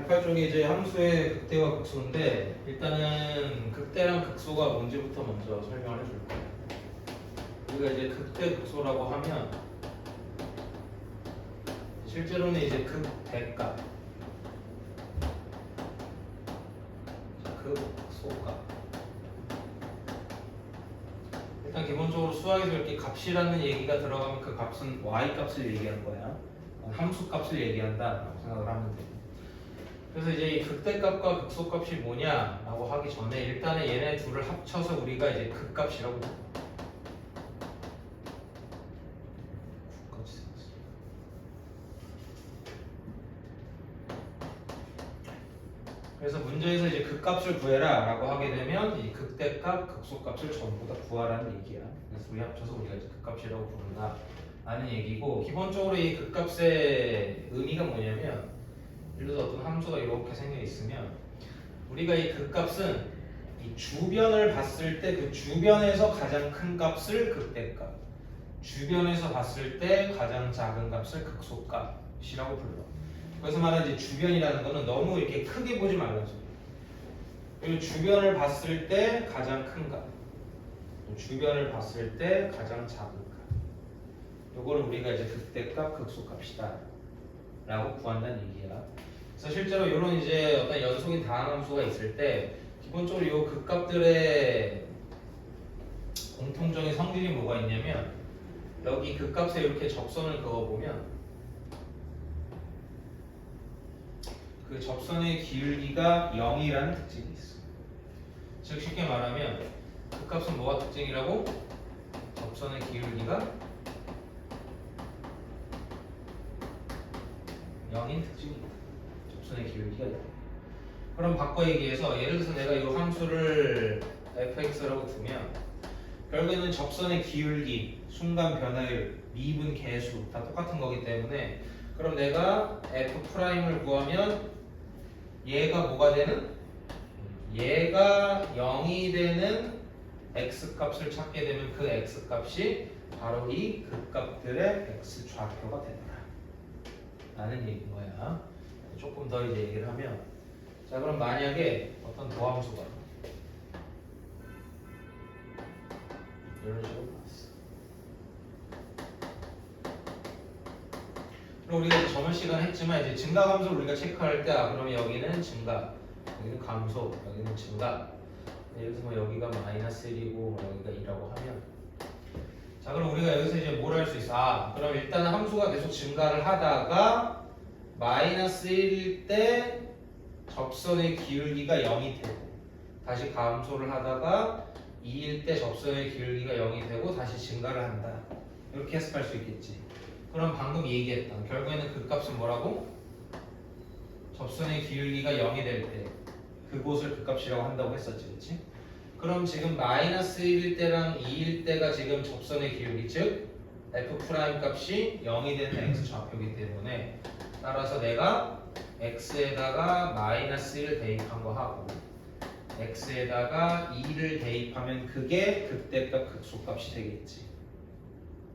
108 쪽에 이제 함수의 극대와 극소인데 일단은 극대랑 극소가 뭔지부터 먼저 설명을 해줄 거예요. 우리가 이제 극대 극소라고 하면 실제로는 이제 극대값, 극소값. 일단 기본적으로 수학에서 이렇게 값이라는 얘기가 들어가면 그 값은 y 값을 얘기하는 거야. 함수 값을 얘기한다라고 생각을 하면 돼. 그래서 이제 이 극대값과 극소값이 뭐냐라고 하기 전에 일단은 얘네 둘을 합쳐서 우리가 이제 극값이라고 불러. 그래서 문제에서 이제 극값을 구해라라고 하게 되면 이 극대값, 극소값을 전부 다 구하라는 얘기야. 그래서 우리 합쳐서 우리가 이제 극값이라고 부른다라는 얘기고, 기본적으로 이 극값의 의미가 뭐냐면, 예를 들어서 어떤 함수가 이렇게 생겨 있으면 우리가 이 극값은 이 주변을 봤을 때 그 주변에서 가장 큰 값을 극대값, 주변에서 봤을 때 가장 작은 값을 극소값이라고 불러. 그래서 말하는 이제 주변이라는 거는 너무 이렇게 크게 보지 말라는 소리예요. 그리고 주변을 봤을 때 가장 큰 값, 주변을 봤을 때 가장 작은 값. 요거를 우리가 이제 극대값, 극소값이다 라고 구한다는 얘기야. 그래서 실제로 이런 이제 어떤 연속인 다항함수가 있을 때 기본적으로 이 극값들의 공통적인 성질이 뭐가 있냐면, 여기 극값에 이렇게 접선을 그어보면 그 접선의 기울기가 0이라는 특징이 있어. 즉 쉽게 말하면 극값은 뭐가 특징이라고? 접선의 기울기가 0인 특징이 있다. 접선의 기울기가 0. 그럼 바꿔 얘기해서 예를 들어서 내가 이 함수를 fx라고 두면 결국에는 접선의 기울기, 순간 변화율, 미분 계수 다 똑같은 거기 때문에, 그럼 내가 f'을 구하면 얘가 뭐가 되는? 얘가 0이 되는 x값을 찾게 되면 그 x값이 바로 이 극값들의 x좌표가 된다 라는 얘기인 거야. 조금 더 이제 얘기를 하면, 자 그럼 만약에 어떤 도함수가 이런 식으로 나왔어. 그리고 우리가 이제 저번 시간에 했지만 이제 증가함수를 우리가 체크할 때, 그러면 여기는 증가, 여기는 감소, 여기는 증가. 예를 들어서 뭐 여기가 마이너스 1이고 여기가 2라고 하면, 자 그럼 우리가 여기서 이제 뭘 할 수 있어? 그럼 일단은 함수가 계속 증가를 하다가 마이너스 1일 때 접선의 기울기가 0이 되고, 다시 감소를 하다가 2일 때 접선의 기울기가 0이 되고 다시 증가를 한다. 이렇게 해석할 수 있겠지. 그럼 방금 얘기했던 결국에는 그 값은 뭐라고? 접선의 기울기가 0이 될 때 그곳을 그 값이라고 한다고 했었지, 그렇지? 그럼 지금 마이너스 1일 때랑 2일 때가 지금 접선의 기울기, 즉 f' 값이 0이 되는 x 좌표이기 때문에, 따라서 내가 x에다가 마이너스 1을 대입한 거 하고 x에다가 2를 대입하면 그게 극대값, 극소값이 되겠지.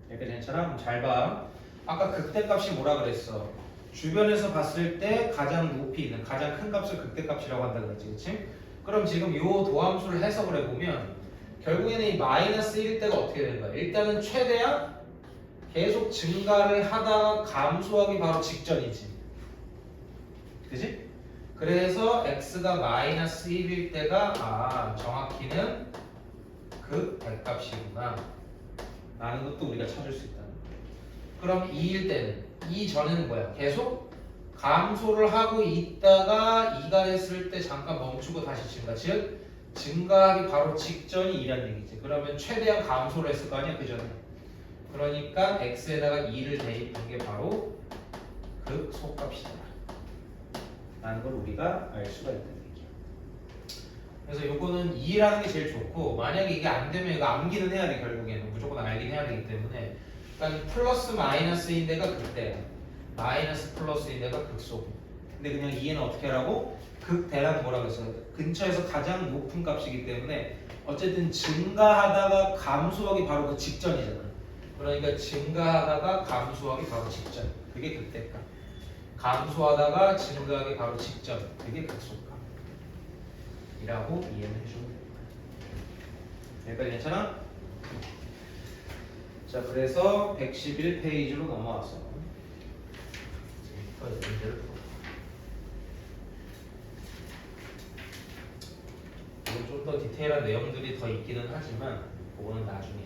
이렇게 괜찮아? 그럼 잘 봐. 아까 극대값이 뭐라 그랬어? 주변에서 봤을 때 가장 높이 있는 가장 큰 값을 극대값이라고 한다 그랬지, 그렇지? 그럼 지금 요 도함수를 해석을 해보면 결국에는 이 마이너스 1일 때가 어떻게 되는 거야? 일단은 최대한 계속 증가를 하다가 감소하기 바로 직전이지, 그지? 그래서 x가 마이너스 1일 때가 정확히는 극대값이구나 라는 것도 우리가 찾을 수 있다는 거야. 그럼 2일 때는, 이전에는 뭐야? 계속 감소를 하고 있다가 2가 됐을 때 잠깐 멈추고 다시 증가, 즉 증가하기 바로 직전이 2라는 얘기지. 그러면 최대한 감소를 했을 거 아니야, 그 전에. 그러니까 x에다가 2를 대입한 게 바로 극소값이다 라는 걸 우리가 알 수가 있다는 얘기야. 그래서 요거는 2라는 게 제일 좋고, 만약에 이게 안 되면 이거 암기는 해야 돼. 결국에는 무조건 알긴 해야 되기 때문에, 그러니까 플러스 마이너스인 데가 극대야, 마이너스 플러스인 데가 극소. 근데 그냥 2에는 어떻게 하라고? 극대란 뭐라고 했어? 근처에서 가장 높은 값이기 때문에 어쨌든 증가하다가 감소하기 바로 그 직전이잖아. 그러니까 증가하다가 감소하기 바로 직전, 그게 극대값. 감소하다가 증가하기 바로 직전 그게 극소값이라고 이해를 해주면 됩니다. 여기까지 괜찮아? 자, 그래서 111페이지로 넘어와서 문제를 풀어. 이건 좀 더 디테일한 내용들이 더 있기는 하지만 그거는 나중에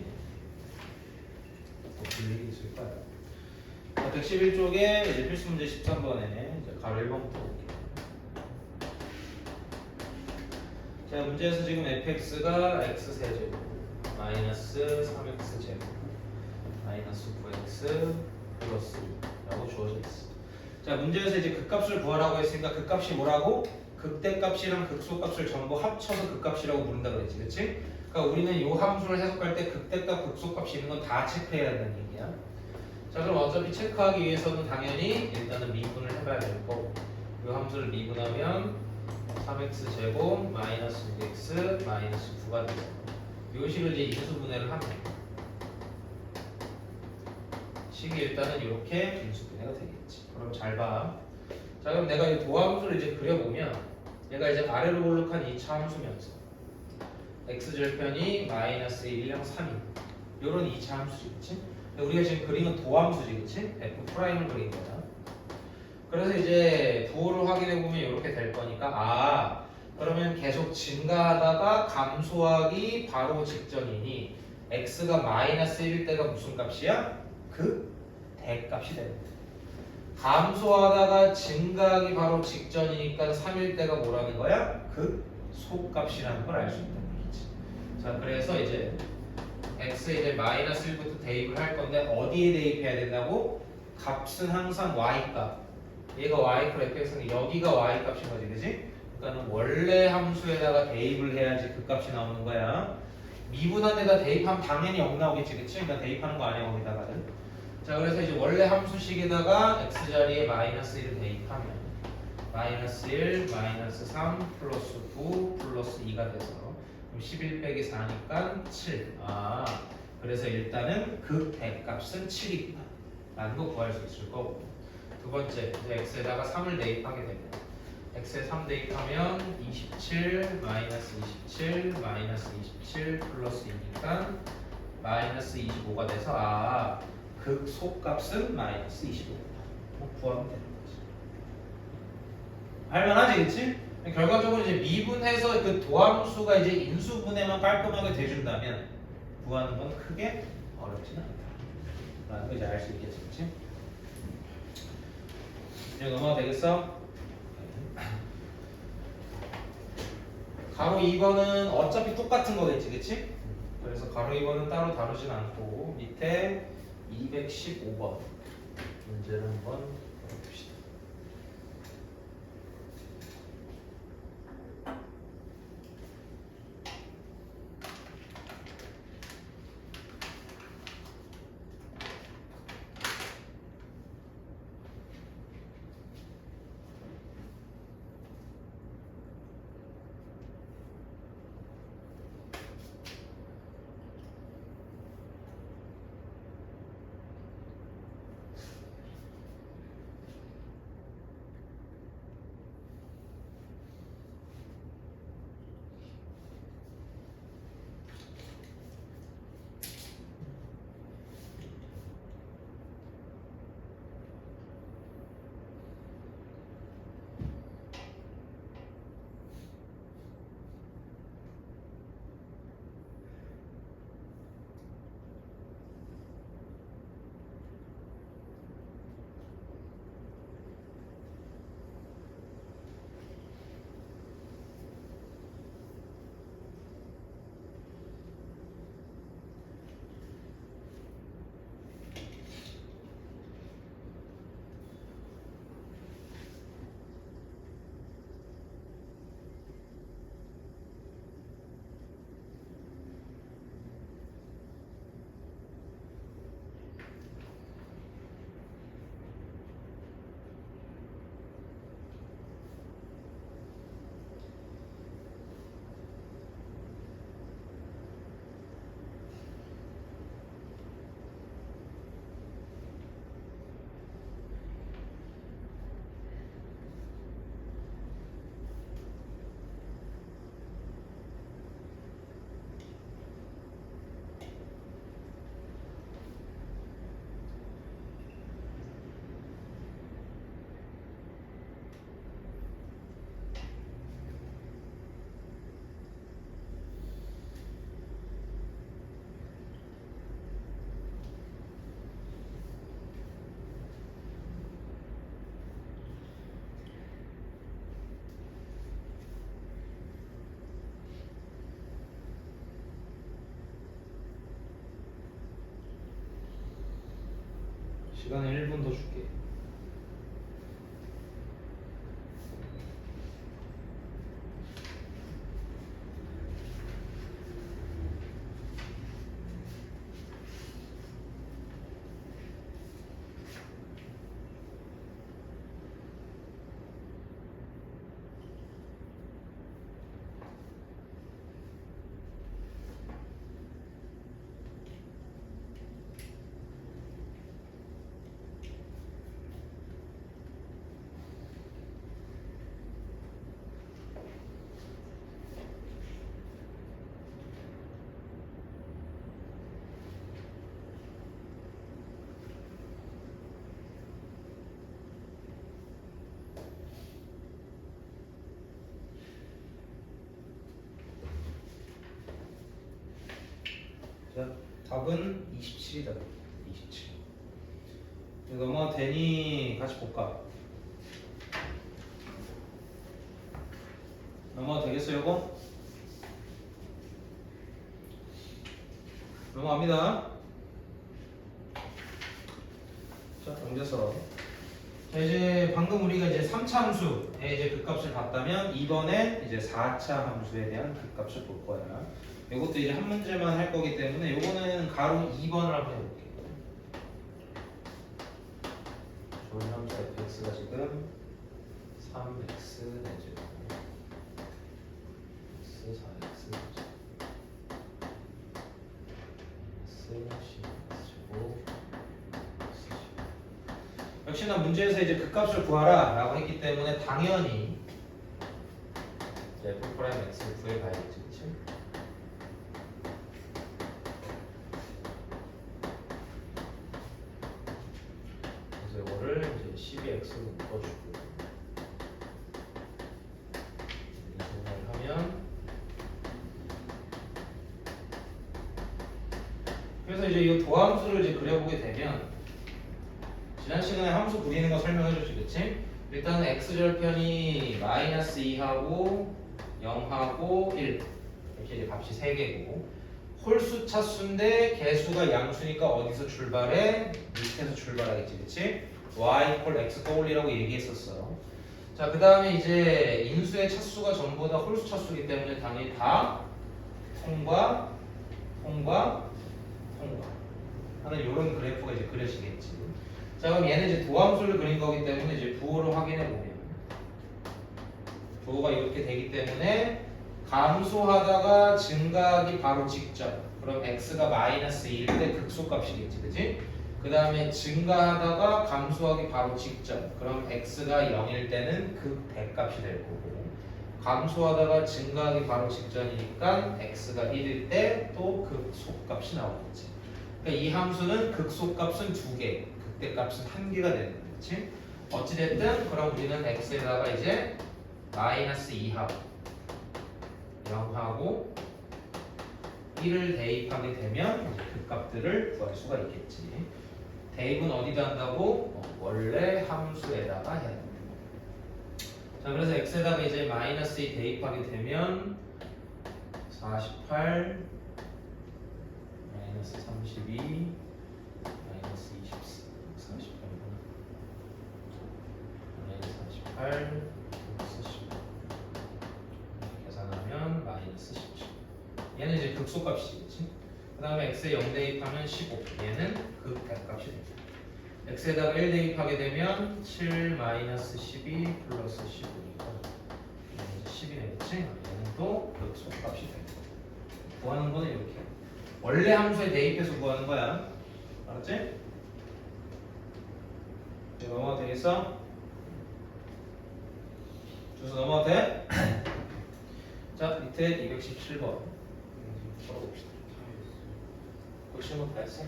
더 볼 일이 있을 거야. 111쪽에 이제 필수 문제 13번에 이제 가로 1번부터 볼게요. 자, 문제에서 지금 fx가 x세제곱 마이너스 3x제곱 마이너스 9x 플러스 2라고 주어져 있어. 자, 문제에서 이제 극값을 구하라고 했으니까 극값이 뭐라고? 극대값이랑 극소값을 전부 합쳐서 극값이라고 부른다 그랬지, 그렇지? 그러니까 우리는 이 함수를 해석할 때 극대값, 극소값이 있는 건 다 체크해야 한다는 얘기야. 자, 그럼 어차피 체크하기 위해서는 당연히 일단은 미분을 해봐야 될 거고, 이 함수를 미분하면 3x 제곱 마이너스 6x 마이너스 9가 돼서 이 식을 이제 인수분해를 하면 식이 일단은 이렇게 인수분해가 되겠지. 그럼 잘 봐. 자, 그럼 내가 이 도함수를 이제 그려보면 얘가 이제 아래로 볼록한 2차 함수면서 x절편이 마이너스 1이랑 3이 요런 2차 함수지, 그치? 우리가 지금 그림은 도함수지, 그치? f 프라임을 그린 거야. 그래서 이제 부호를 확인해보면 이렇게 될 거니까 그러면 계속 증가하다가 감소하기 바로 직전이니 x가 마이너스 1일 때가 무슨 값이야? 그 대값이 되는 거야. 감소하다가 증가하기 바로 직전이니까 3일 때가 뭐라는 거야? 그 소값이라는 걸 알 수 있다는 얘기지. 자, 그래서 이제 x에 이제 마이너스 1부터 대입을 할 건데 어디에 대입해야 된다고? 값은 항상 y값. 얘가 y값 fx는 여기가 y값인 거지, 그지? 그러니까 원래 함수에다가 대입을 해야지 그 값이 나오는 거야. 미분한 데다 대입하면 당연히 0 나오겠지, 그치? 그러니까 대입하는 거 아니야, 거기다가는. 자, 그래서 이제 원래 함수식에다가 x 자리에 마이너스 1을 대입하면 마이너스 1, 마이너스 3, 플러스 9, 플러스 2가 돼서 그럼 11 빼기 4니까 7. 그래서 일단은 그 대값은 7이구나 라는 거 구할 수 있을 거고, 두 번째, 이제 x에다가 3을 대입하게 되면 x에 3 대입하면 27, 마이너스 27, 마이너스 27, 플러스 2니까 마이너스 25가 돼서 극소값은 마이너스 25다. 구하면 되는 거지. 할만하지, 그치? 결과적으로 이제 미분해서 그 도함수가 이제 인수분해만 깔끔하게 돼준다면 구하는 건 크게 어렵지는 않다 라는 거 이제 알 수 있겠지, 그치? 이제 넘어가 되겠어? 가로 2번은 어차피 똑같은 거겠지, 그치? 그래서 가로 2번은 따로 다루진 않고 밑에 215번 문제를 한번 봅시다. 시간은 1분 더 줄게. 자, 답은 27이다. 27. 넘어가 되니 같이 볼까? 넘어가 되겠어요, 이거? 넘어갑니다. 자, 넘겨서. 자, 이제 방금 우리가 이제 3차 함수의 이제 극값을 봤다면 이번엔 이제 4차 함수에 대한 극값을 볼 거야. 이것도 이제 한 문제만 할 거기 때문에 이거는 가로 2번을 한번 해볼게요. 좋은 함수 fx가 지금 3x 내죠. x 4x 내죠. x 10x고 x 10. 역시나 문제에서 이제 극값을 구하라 라고 했기 때문에 당연히 f 프라임 x를 구해봐야겠지, 그치? 그래서 이거를 이제 12x로 묶어주고 이 생각을 하면, 그래서 이제 이 도함수를 이제 그려보게 되면 지난 시간에 함수 그리는 거 설명해줬지, 그치? 일단 x절편이 마이너스 2하고 0하고 1 이렇게 이제 값이 3개고 홀수 차수인데 개수가 양수니까 어디서 출발해? 밑에서 출발하겠지, 그치? y = x 떠올리라고 얘기했었어. 자, 그 다음에 이제 인수의 차수가 전부 다 홀수 차수이기 때문에 당연히 다 통과 하는 이런 그래프가 이제 그려지겠지. 자, 그럼 얘는 이제 도함수를 그린 거기 때문에 이제 부호를 확인해 보면 부호가 이렇게 되기 때문에 감소하다가 증가하기 바로 직전. 그럼 x가 마이너스 2일 때 극소값이겠지, 그지? 그 다음에 증가하다가 감소하기 바로 직전. 그럼 x가 0일 때는 극대값이 될 거고, 감소하다가 증가하기 바로 직전이니까 x가 1일 때 또 극소값이 나오겠지. 그러니까 이 함수는 극소값은 2개, 극대값은 1개가 되는 거지. 어찌됐든 그럼 우리는 x에다가 이제 마이너스 2하고 0하고 1을 대입하게 되면 이제 극값들을 구할 수가 있겠지. 대입은 어디다 한다고? 원래 함수에다가 해야 됩니다. 자, 그래서 x에다가 이제 마이너스 2 대입하게 되면 48 마이너스 32 마이너스 24 48이구나. 마이너스 48 마이너스 15 계산하면 마이너스 17. 얘는 이제 극소값이겠지. 그 다음에 x에 0 대입하면 15. 얘는 극대값이 됩니다. x에다가 1 대입하게 되면 7 마이너스 12 플러스 15니까 10이 되겠지. 얘는 또 극소값이 됩니다. 구하는 거는 이렇게 원래 함수에 대입해서 구하는 거야. 알았지? 이제 넘어가도 되겠어? 주소 넘어가도 돼? 자, 밑에 217번 풀어봅시다. 217번 다 했어?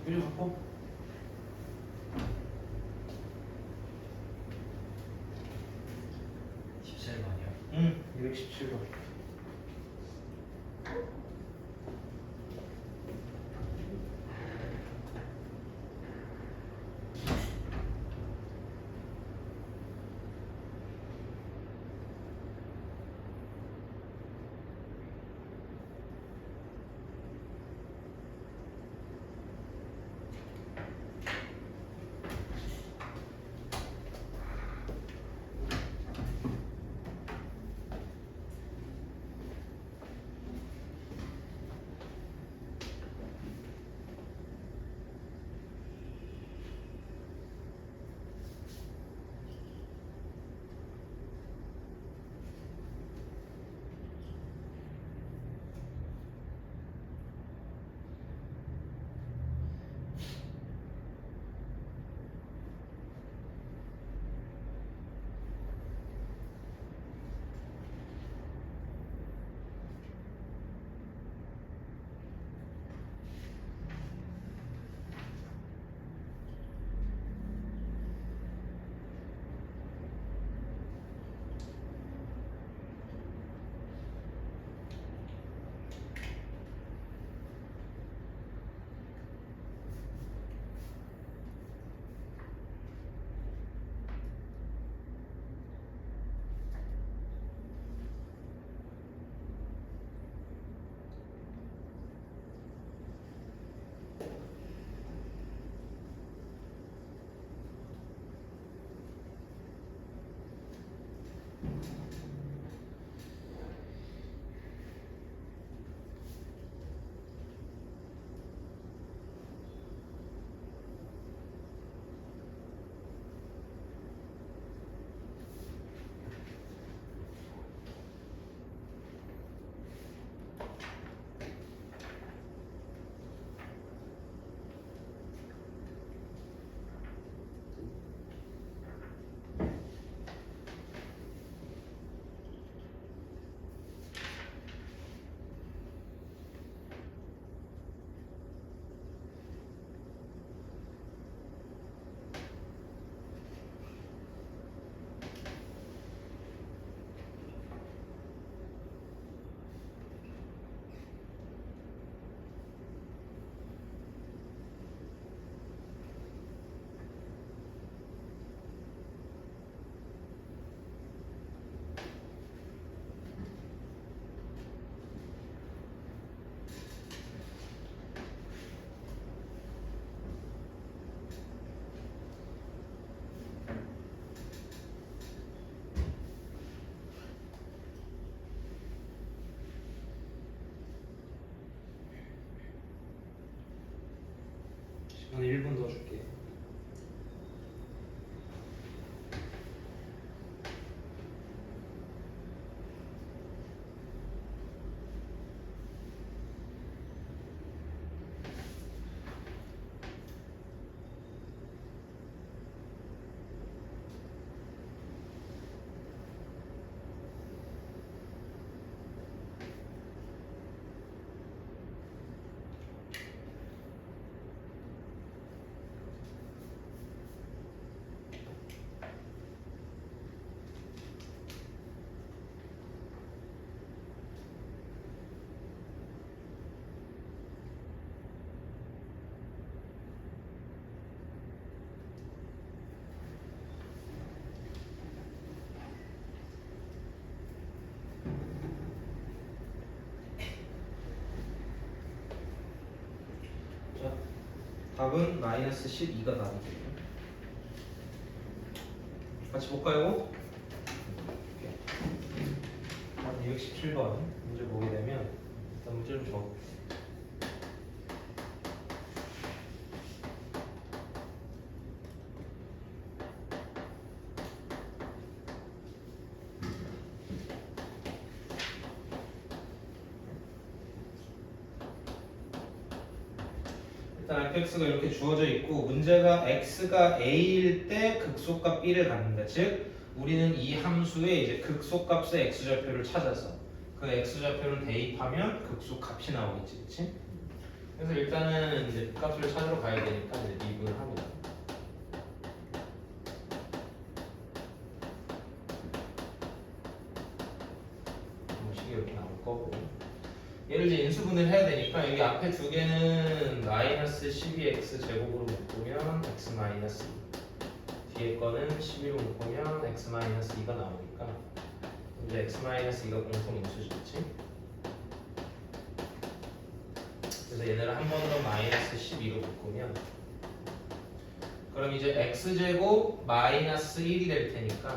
이리 갖고. 응, 217번. 저는 1분 더 줄게요. 자, 답은 마이너스 12가 답이에요. 같이 볼까요? 답 217번 문제 보게 되면 일단 문제 좀 적어. 일단 fx가 이렇게 주어져 있고 문제가 x가 a일 때 극소값 b를 갖는다. 즉 우리는 이 함수의 이제 극소값의 x좌표를 찾아서 그 x좌표를 대입하면 극소값이 나오겠지, 그렇지? 그래서 일단은 이제 그 값을 찾으러 가야 되니까 이제 미분을 합니다. 식이 이렇게 나올 거고. 얘를 이제 인수분해를 해야 되니까 여기 앞에 두 개는 마이너스 12x 제곱으로 묶으면 x 마이너스 2 뒤에 거는 11로 묶으면 x 마이너스 2가 나오니까 이제 x 마이너스 2가 공통 인수겠지. 그래서 얘네를 한 번 더 마이너스 12로 묶으면 그럼 이제 x제곱 마이너스 1이 될 테니까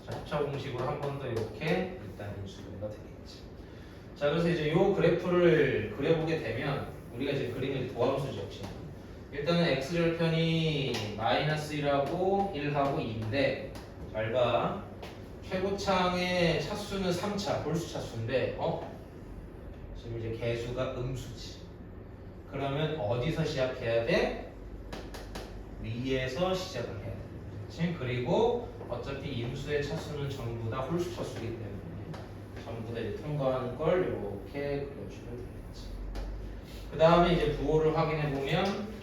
자, 합차 공식으로 한 번 더 이렇게 일단 인수분해가 되겠지. 자, 그래서 이제 요 그래프를 그려보게 되면 우리가 이제 그리는 도함수 적시 일단은 x절편이 마이너스 1하고 1하고 2인데 잘 봐. 최고창의 차수는 3차 홀수 차수인데 지금 이제 개수가 음수지. 그러면 어디서 시작해야 돼? 위에서 시작을 해야 돼. 그렇지? 그리고 어차피 임수의 차수는 전부 다 홀수 차수이기 때문에 전부 다 이제 통과하는 걸 이렇게 그려주면 되겠지. 그 다음에 이제 부호를 확인해 보면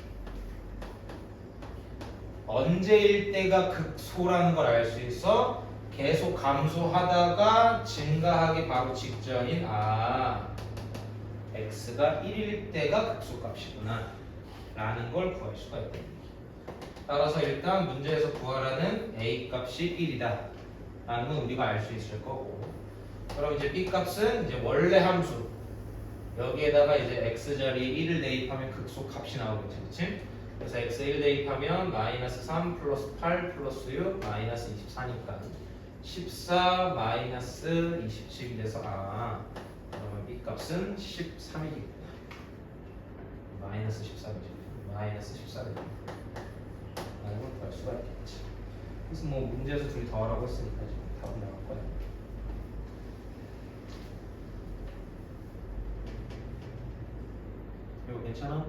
언제일 때가 극소라는 걸 알 수 있어. 계속 감소하다가 증가하기 바로 직전인 x가 1일 때가 극소값이구나 라는 걸 구할 수가 있다. 따라서 일단 문제에서 구하라는 a 값이 1이다 라는 건 우리가 알 수 있을 거고, 그럼 이제 b 값은 이제 원래 함수 여기에다가 이제 x 자리에 1을 대입하면 극소값이 나오겠지, 그렇지? 그래서 x 1 대입하면 마이너스 3 플러스 8 플러스 6 마이너스 24니까 14 마이너스 27이 돼서 그러면 b 값은 13이겠구나. 마이너스 13이지. 마이너스 14겠구나. 라는 걸 구할 수가 있겠지. 그래서 뭐 문제에서 둘이 더하라고 했으니까 지금 답은 나올 거야. 이거 괜찮아?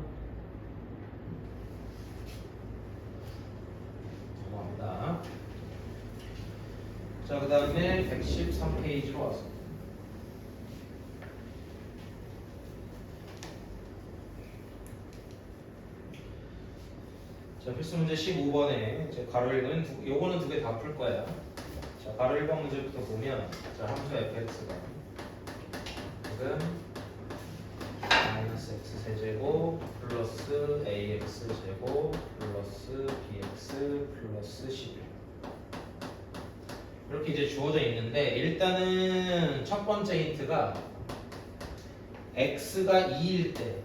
넘어갑니다. 자, 그 다음에 113페이지로 와서 자, 필수 문제 15번에 이제 가로 1번은 요거는 두 개 다 풀 거야. 자, 가로 1번 문제부터 보면 자, 함수 fx가 지금 마이너스 x 세제곱 플러스 ax 제곱 플러스 bx 플러스 11 이렇게 이제 주어져 있는데 일단은 첫 번째 힌트가 x가 2일 때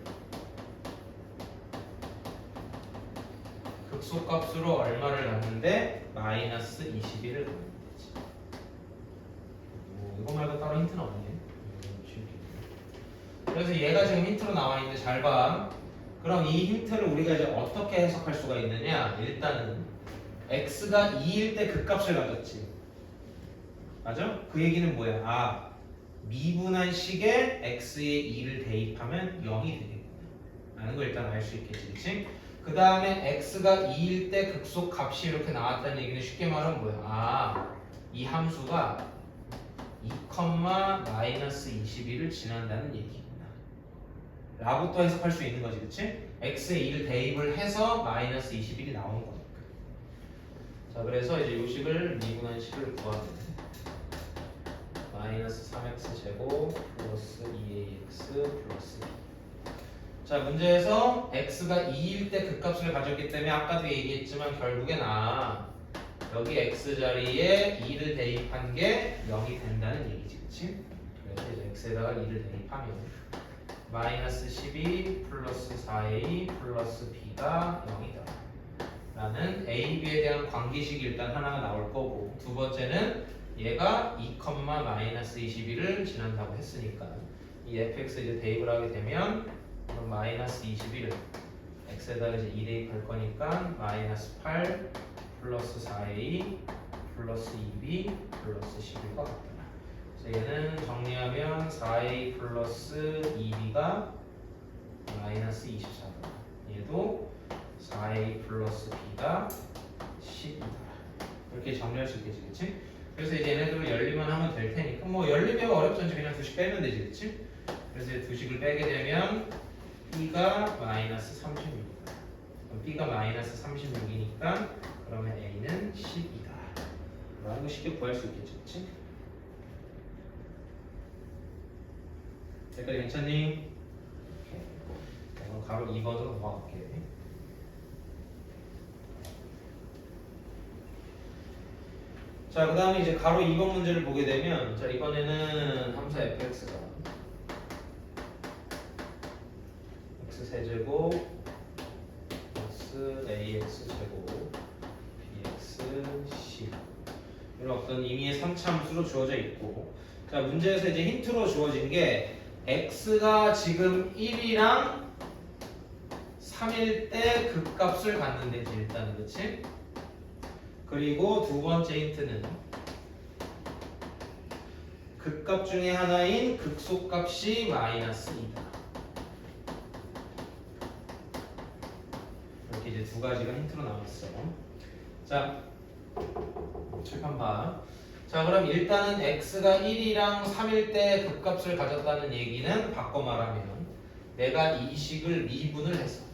극소값으로 얼마를 갖는데 마이너스 21을 갖는 거지. 이거 말고 따로 힌트는 없네. 그래서 얘가 지금 힌트로 나와 있는데 잘 봐. 그럼 이 힌트를 우리가 이제 어떻게 해석할 수가 있느냐? 일단은 x가 2일 때 극값을 가졌지. 맞아? 그 얘기는 뭐야? 아, 미분한 식에 x에 2를 대입하면 0이 되겠구나 라는 걸 일단 알 수 있겠지. 그치? 그 다음에 x가 2일 때 극속 값이 이렇게 나왔다는 얘기는 쉽게 말하면 뭐야? 아, 이 함수가 2, 마이너스 21을 지난다는 얘기구나 라고 또 해석할 수 있는 거지. 그치? x에 2를 대입을 해서 마이너스 21이 나오는 거니까. 자, 그래서 이제 요 식을 미분한 식을 구하면 마이너스 3x 제곱 플러스 2ax 플러스 2. 자, 문제에서 x가 2일 때 극값을 가졌기 때문에 아까도 얘기했지만 결국엔 여기 x 자리에 2를 대입한 게 0이 된다는 얘기지. 그치? 그래서 이제 x에다가 2를 대입하면 마이너스 12 플러스 4a 플러스 b가 0이다 라는 a, b에 대한 관계식이 일단 하나가 나올 거고, 두 번째는 얘가 2, 마이너스 21을 지난다고 했으니까 이 fx 이제 대입을 하게 되면 그럼 마이너스 21을 x에다가 이제 2 대입할 거니까 마이너스 8 플러스 4a 플러스 2b 플러스 11과 같다. 그래서 얘는 정리하면 4a 플러스 2b가 마이너스 24다. 얘도 4a 플러스 b가 10이다. 이렇게 정리할 수 있겠지, 그치? 그래서 이제 얘네들을 열리만 하면 될 테니까 뭐 열리면 어렵지 않지. 그냥 2식 빼면 되지, 그치? 그래서 이제 2식을 빼게 되면 b가 마이너스 36이다. 그럼 b가 마이너스 36이니까 그러면 a는 10이다. 라는 거 쉽게 구할 수 있겠지, 그치? 여기까지 괜찮니? 그럼 가로 2번으로 넘어갈게. 자, 그 다음에 이제 가로 2번 문제를 보게 되면, 자, 이번에는 함수 fx가 x세제곱 플러스 ax제곱 bx c 이런 어떤 임의의 3차 함수로 주어져 있고, 자, 문제에서 이제 힌트로 주어진 게 x가 지금 1이랑 3일 때 극값을 갖는 데지 일단은. 그치? 그리고 두 번째 힌트는 극값 중에 하나인 극소값이 마이너스 2다. 이렇게 이제 두 가지가 힌트로 나왔어. 자, 칠판 봐. 자, 그럼 일단은 x가 1이랑 3일 때 극값을 가졌다는 얘기는 바꿔 말하면 내가 이 식을 미분을 해서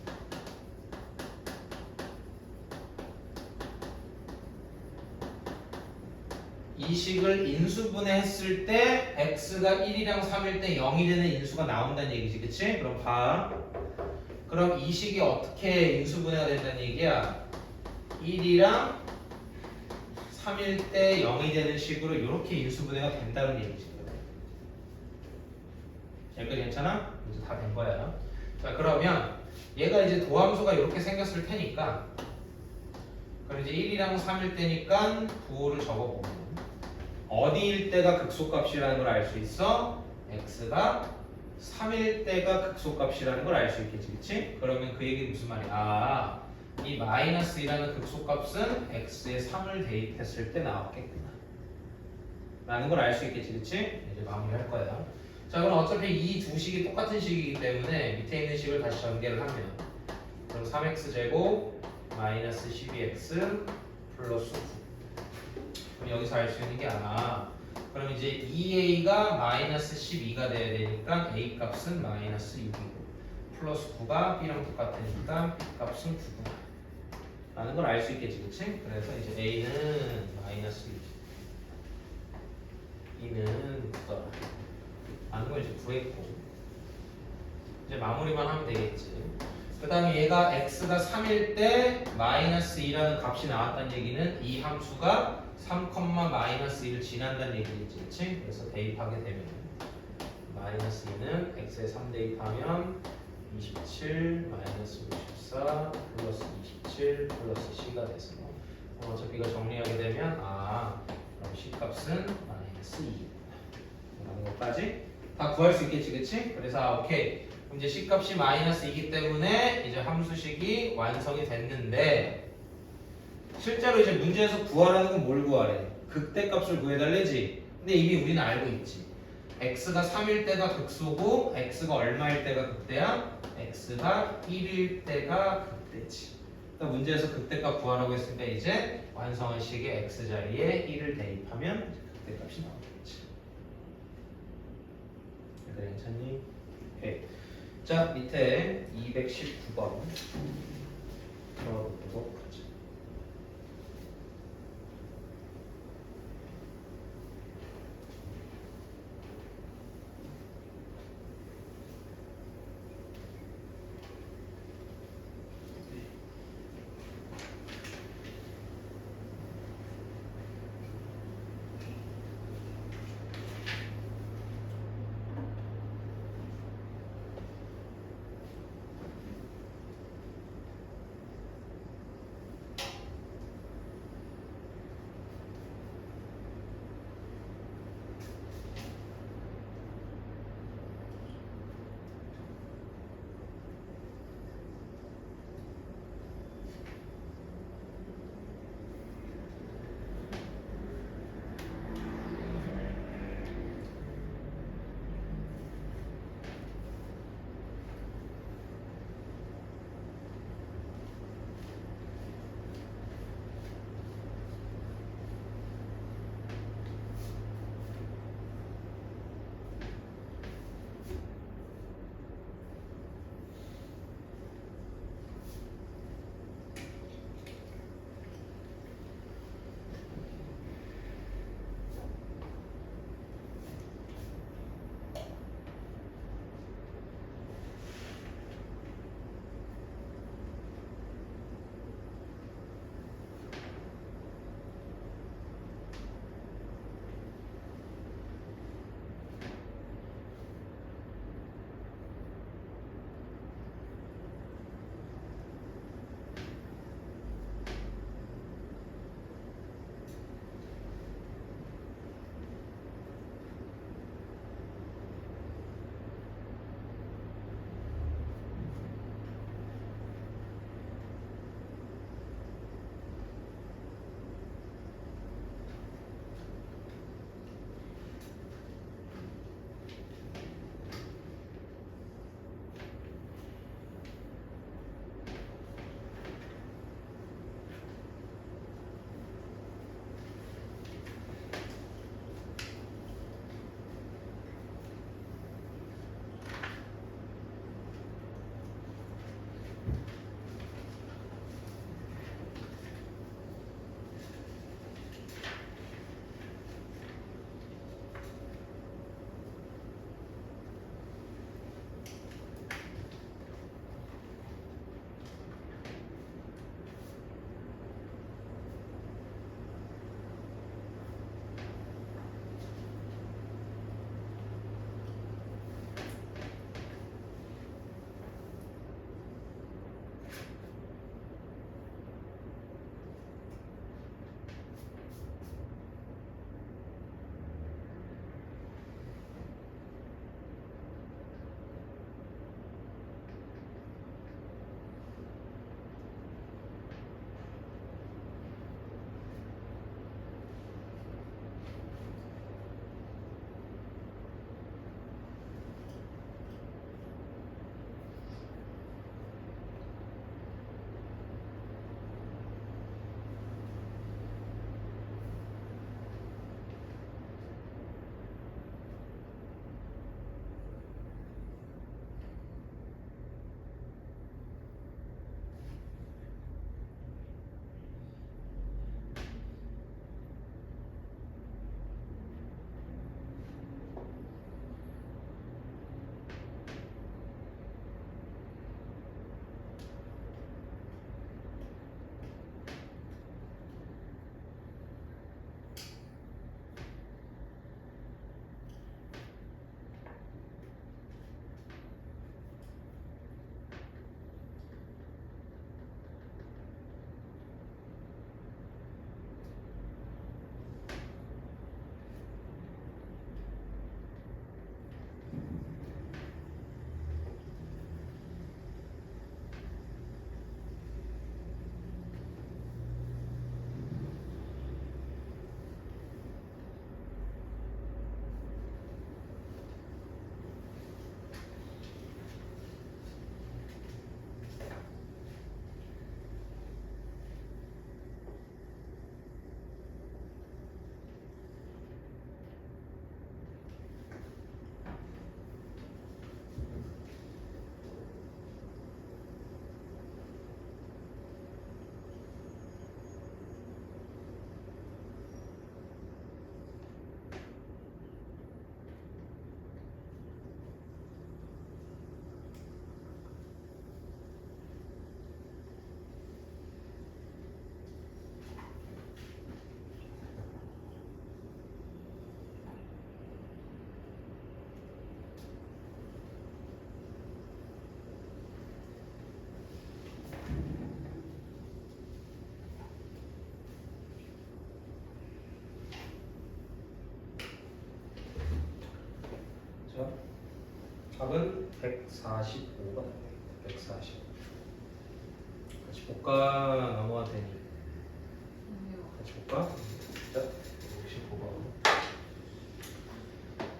이 식을 인수분해했을 때 x가 1이랑 3일 때 0이 되는 인수가 나온다는 얘기지. 그치? 그럼 봐. 그럼 이 식이 어떻게 인수분해가 된다는 얘기야? 1이랑 3일 때 0이 되는 식으로 이렇게 인수분해가 된다는 얘기지. 여기까지 괜찮아? 이제 다 된 거야. 자, 그러면 얘가 이제 도함수가 이렇게 생겼을 테니까, 그럼 이제 1이랑 3일 때니까 부호를 적어보면 어디일 때가 극소값이라는 걸 알 수 있어? x가 3일 때가 극소값이라는 걸 알 수 있겠지, 그치? 그러면 그 얘기는 무슨 말이야? 이 마이너스 2라는 극소값은 x에 3을 대입했을 때 나왔겠구나 라는 걸 알 수 있겠지, 그치? 이제 마무리할 거야. 자, 그럼 어차피 이 두 식이 똑같은 식이기 때문에 밑에 있는 식을 다시 전개를 하면 그럼 3x 제곱 마이너스 12x 플러스 9. 그럼 여기서 알 수 있는 게 그럼 이제 2a가 마이너스 12가 돼야 되니까 a 값은 마이너스 6이고 플러스 9가 b랑 똑같으니까 b 값은 9구나 라는 걸 알 수 있겠지, 그치? 그래서 이제 a는 마이너스 6, b는 9다 라는 걸 이제 구했고, 이제 마무리만 하면 되겠지. 그 다음에 얘가 x가 3일 때 마이너스 2라는 값이 나왔다는 얘기는 이 함수가 3, 마이너스 2를 지난다는 얘기겠지, 그치? 그래서 대입하게 되면 마이너스 2는 x에 3 대입하면 27 마이너스 54 플러스 27 플러스 c가 돼서 어차피 이거 정리하게 되면 그럼 c 값은 마이너스 2구나 라는 것까지 다 구할 수 있겠지, 그치? 그래서 오케이, 그럼 이제 C값이 마이너스 2기 때문에 이제 함수식이 완성이 됐는데 실제로 이제 문제에서 구하라는 건 뭘 구하래? 극대값을 구해달래지. 근데 이미 우리는 알고 있지. x가 3일 때가 극소고 x가 얼마일 때가 극대야? x가 1일 때가 극대지. 그러니까 문제에서 극대값 구하라고 했으니까 이제 완성한 식의 x 자리에 1을 대입하면 극대값이 나오겠지. 그래, 괜찮니? 오케이. 자, 밑에 219번 들어보도록 하자. 답은 145가 됩니다. 140. 같이 볼까? 넘어가 되니? 같이 볼까? 자, 65번.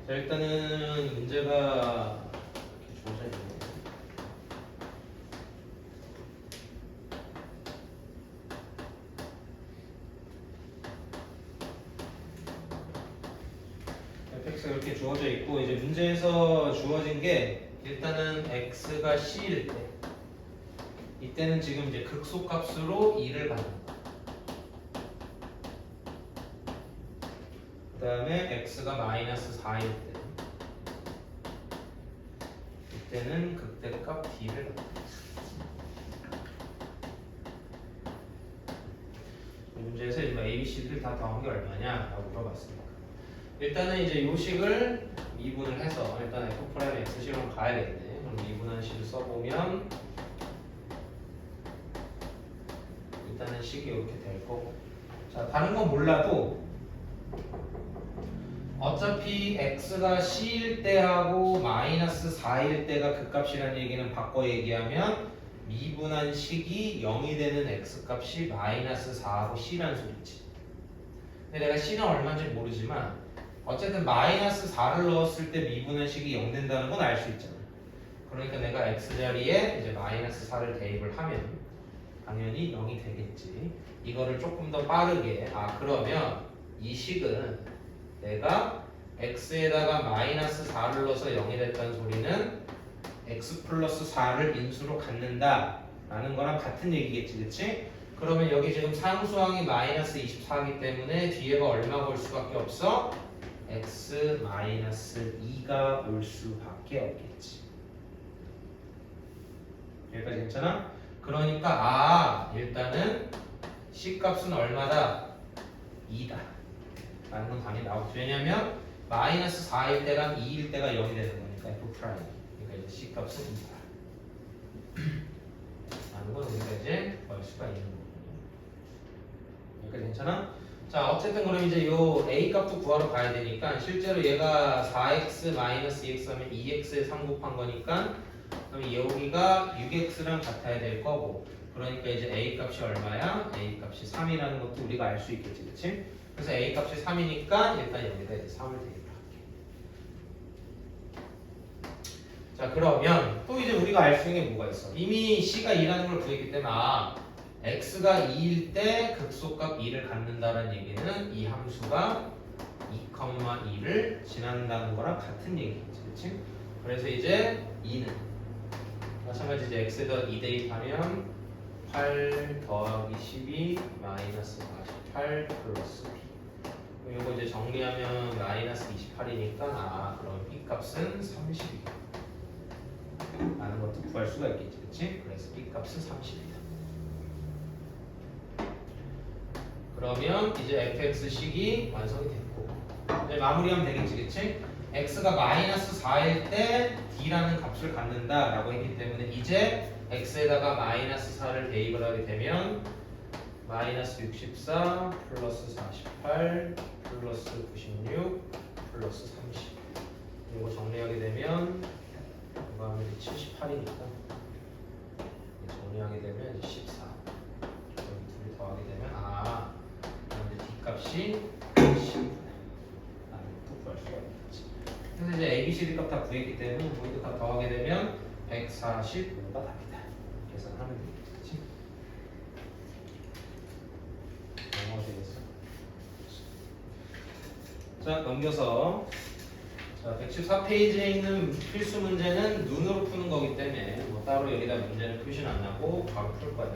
자, 일단은 문제가 이렇게 주어져 있네요. fx가 이렇게 주어져 있고 이제 문제에서 주어진 게 일단은 x가 c일 때 이때는 지금 이제 극소값으로 2를 받는 거. 그 다음에 x가 마이너스 4일 때 이때는 극대값 d를 받는 거. 문제에서 A, B, C를 다 더한 게 얼마냐라고 물어봤습니다. 일단은 이제 요 식을 미분을 해서 일단 f' x식으로 가야겠네. 그럼 미분한 식을 써보면 일단은 식이 이렇게 될 거고. 자, 다른 건 몰라도 어차피 x가 c일 때하고 마이너스 4일 때가 극값이라는 얘기는 바꿔 얘기하면 미분한 식이 0이 되는 x값이 마이너스 4하고 c라는 소리지. 근데 내가 c는 얼마인지 모르지만 어쨌든 마이너스 4를 넣었을 때 미분한 식이 0 된다는 건 알 수 있잖아. 그러니까 내가 x자리에 이제 마이너스 4를 대입을 하면 당연히 0이 되겠지. 이거를 조금 더 빠르게 그러면 이 식은 내가 x에다가 마이너스 4를 넣어서 0이 됐다는 소리는 x 플러스 4를 인수로 갖는다 라는 거랑 같은 얘기겠지, 그치? 그러면 여기 지금 상수항이 마이너스 24이기 때문에 뒤에가 얼마가 올 수밖에 없어? x 마이너스 2가 올 수밖에 없겠지. 여기까지 괜찮아? 그러니까 일단은 c 값은 얼마다? 2다 라는 건 당연히 나오죠. 왜냐면 마이너스 4일 때랑 2일 때가 0이 되는 거니까 f 프라임. 그러니까 이제 c 값은 2다 라는 건 우리가 이제 알 수가 있는 거거든요. 여기까지 괜찮아? 자, 어쨌든 그럼 이제 요 a 값도 구하러 가야 되니까 실제로 얘가 4x 마이너스 2x 하면 2x에 3 곱한 거니까 그럼 여기가 6x랑 같아야 될 거고 그러니까 이제 a 값이 얼마야? a 값이 3이라는 것도 우리가 알 수 있겠지, 그치? 그래서 a 값이 3이니까 일단 여기다 이제 3을 대입할게. 자, 그러면 또 이제 우리가 알 수 있는 게 뭐가 있어? 이미 c가 2라는 걸 구했기 때문에 x가 2일 때 극소값 2를 갖는다는 얘기는 이 함수가 2,2를 지난다는 거랑 같은 얘기겠지, 그치? 그래서 이제 2는 마찬가지 이제 x에다 2 대입하면 8 더하기 12 마이너스 48 플러스 b. 이거 이제 정리하면 마이너스 28이니까 그럼 b 값은 30이다 라는 것도 구할 수가 있겠지, 그치? 그래서 b 값은 30이다. 그러면 이제 fx식이 완성이 됐고 이제 마무리하면 되겠지, 그치? x가 마이너스 4일 때 d라는 값을 갖는다 라고 했기 때문에 이제 x에다가 마이너스 4를 대입을 하게 되면 마이너스 64 플러스 48 플러스 96 플러스 30 이거 정리하게 되면 이거 하면 78이니까 정리하게 되면 14 여기 둘이 더하게 되면 값이 10분의 라는 것도 구할 수가 있겠지. 그래서 이제 A, B, C, D 값 다 구했기 때문에 모두 다 더하게 되면 145가 답이다. 계산하면 되겠지. 넘어가 되겠어. 자, 넘겨서 자, 114페이지에 있는 필수 문제는 눈으로 푸는 거기 때문에 뭐 따로 여기다 문제는 표시는 안 하고 바로 풀 거야.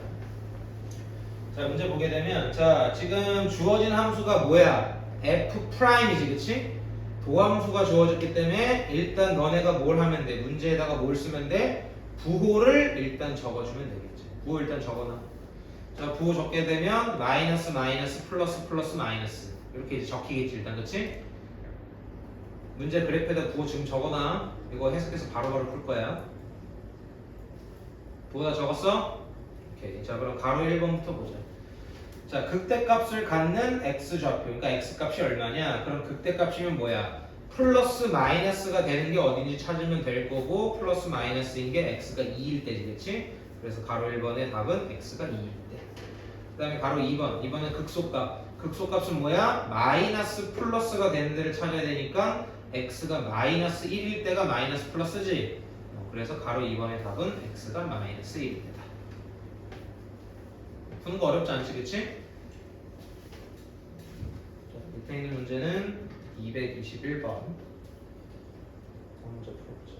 자, 문제 보게 되면 자, 지금 주어진 함수가 뭐야? f'이지, 그치? 도함수가 주어졌기 때문에 일단 너네가 뭘 하면 돼? 문제에다가 뭘 쓰면 돼? 부호를 일단 적어주면 되겠지. 부호 일단 적어놔. 자, 부호 적게 되면 마이너스 마이너스 플러스 플러스 마이너스 이렇게 이제 적히겠지 일단, 그치? 문제 그래프에다 부호 지금 적어놔. 이거 해석해서 바로바로 풀 거야. 부호 다 적었어? 오케이. 자, 그럼 가로 1번부터 보자. 자, 극대값을 갖는 x좌표. 그러니까 x값이 얼마냐? 그럼 극대값이면 뭐야? 플러스 마이너스가 되는 게 어딘지 찾으면 될 거고 플러스 마이너스인 게 x가 2일 때지, 그치? 그래서 가로 1번의 답은 x가 2일 때. 그 다음에 가로 2번, 이번엔 극소값. 극소값은 뭐야? 마이너스 플러스가 되는 데를 찾아야 되니까 x가 마이너스 1일 때가 마이너스 플러스지. 그래서 가로 2번의 답은 x가 마이너스 1일 때다. 푸는 거 어렵지 않지, 그치? 자, 밑에 있는 문제는 221번. 먼저 풀어보자.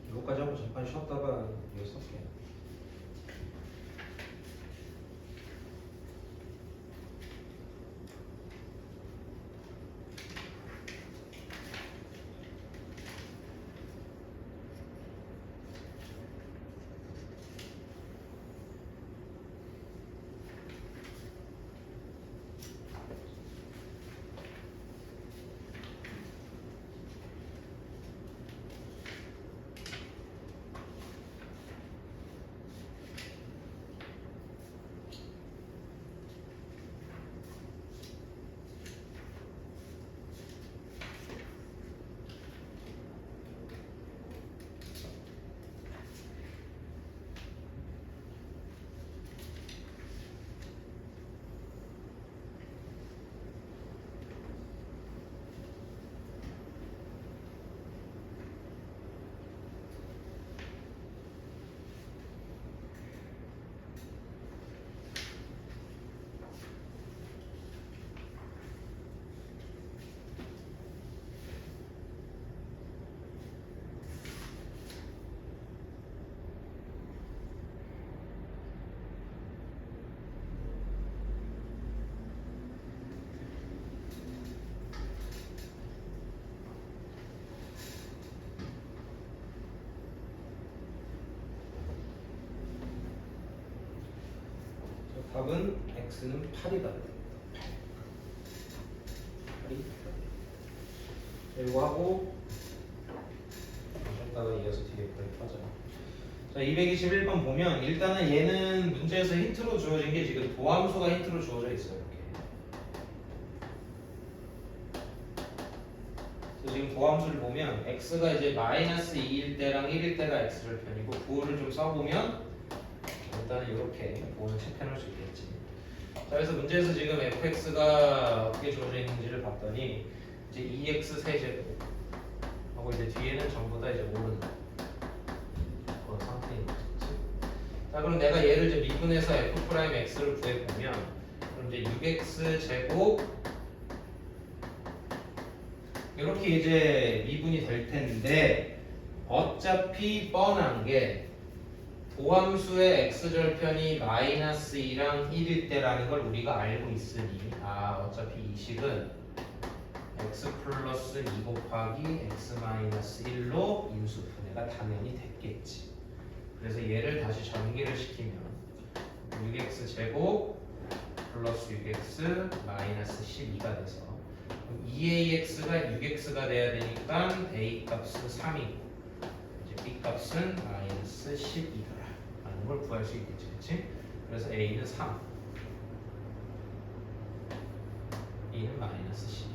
이거까지 하고 잠깐 쉬었다가 이거 쓸게. 답은 x는 8이다. 8이. 이거 하고 쉬었다가 이어서 뒤에 거의 빠져요. 자, 221번 보면 일단은 얘는 문제에서 힌트로 주어진 게 지금 도함수가 힌트로 주어져 있어요. 이렇게. 그래서 지금 도함수를 보면 x가 이제 마이너스 2일 때랑 1일 때가 x절편이고 부호를 좀 써보면 일단은 이렇게 부호는 체크해놓을 수 있겠지. 자, 그래서 문제에서 지금 fx가 어떻게 주어져 있는지를 봤더니 이제 2x 세제곱 하고 이제 뒤에는 전부 다 이제 오른 그런 상태인 거지. 자, 그럼 내가 얘를 이제 미분해서 f'x를 구해보면 그럼 이제 6x 제곱 이렇게 이제 미분이 될 텐데 어차피 뻔한 게 도함수의 x절편이 마이너스 2랑 1일 때라는 걸 우리가 알고 있으니 어차피 이 식은 x 플러스 2 곱하기 x 마이너스 1로 인수분해가 당연히 됐겠지. 그래서 얘를 다시 전개를 시키면 6x 제곱 플러스 6x 마이너스 12가 돼서 2ax가 6x가 돼야 되니까 a 값은 3이고 이제 b 값은 마이너스 12더라 라는 걸 구할 수 있겠지. 그치? 그래서 a는 3 b는 마이너스 12.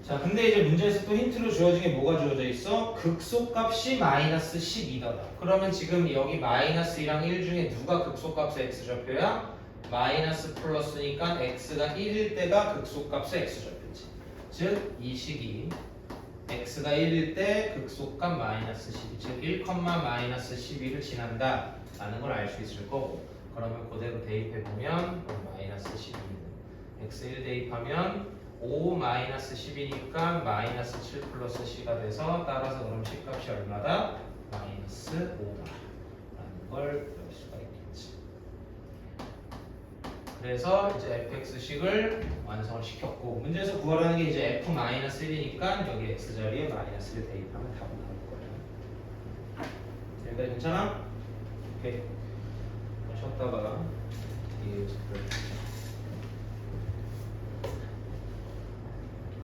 자, 근데 이제 문제에서 또 힌트로 주어진 게 뭐가 주어져 있어? 극소값이 마이너스 12더라. 그러면 지금 여기 마이너스 2랑 1 중에 누가 극소값의 x절표야? 마이너스 플러스니까 x가 1일 때가 극소값의 x절표지. 즉, 이 식이 x가 1일 때 극소값 마이너스 12, 즉 1, 마이너스 12를 지난다 라는 걸 알 수 있을 거고, 그러면 그대로 대입해보면 마이너스 12는 x1 대입하면 5 마이너스 10이니까 마이너스 7 플러스 c가 돼서 따라서 그럼 식값이 얼마다? 마이너스 5다 라는 걸 배울 수가 있겠지. 그래서 이제 fx식을 완성을 시켰고 문제에서 구하라는 게 이제 f 마이너스 1이니까 여기 x 자리에 마이너스를 대입하면 답이 나올 거예요. 여기까지 괜찮아? 오케이. 쉬었다가